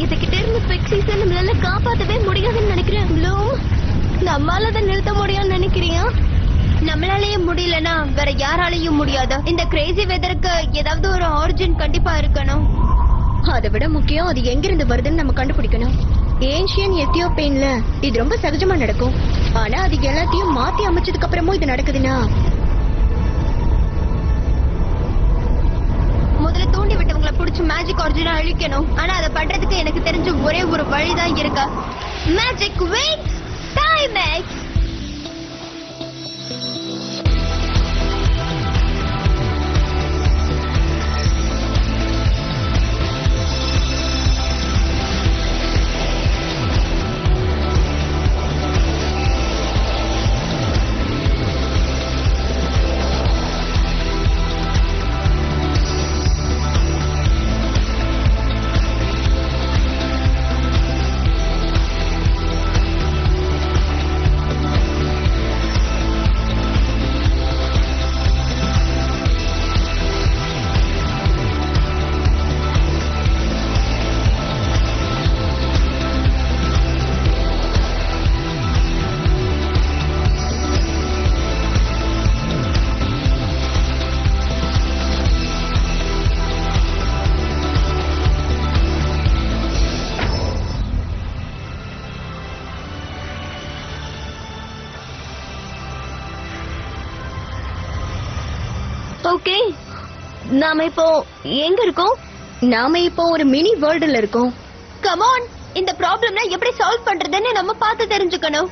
இதுகிட்ட இருந்து பிக்ஸிஸை நம்மளால காப்பாத்தவே முடியாதுன்னு நினைக்கிறேன். ப்ளூம், நம்மளால அதை நிறுத்த முடியும்னு நினைக்கிறியா? நம்மளாலேயே முடியலன்னா வேற யாராலையும் முடியாது. இந்த கிரேசி வெதருக்கு ஏதாவது ஒரு ஆரிஜின் கண்டிப்பா இருக்கணும். அதை விட முக்கியம் அது எங்கிருந்து வருதுன்னு நம்ம கண்டுபிடிக்கணும். ஏன்ஷியன் எத்தியோப்பியன்ல இது ரொம்ப சகஜமா நடக்கும். ஆனா அது எல்லாத்தையும் மாத்தி அமைச்சதுக்கு அப்புறமும் இது நடக்குதுன்னா முதல்ல தூண்டி விட்டவங்களை புடிச்சு மேஜிக் ஆரிஜினை அழிக்கணும். ஆனா அதை பண்றதுக்கு எனக்கு தெரிஞ்ச ஒரே ஒரு வழிதான் இருக்கு. Magic wings Timex. ஓகே, நாம இப்போ எங்க இருக்கோம்? நாம இப்போ ஒரு மினி வேர்ல்டுல இருக்கோம். கம் ஆன், இந்த ப்ராப்ளம்னா எப்படி சால்வ் பண்றதுன்னு நம்ம பார்த்து தெரிஞ்சுக்கணும்.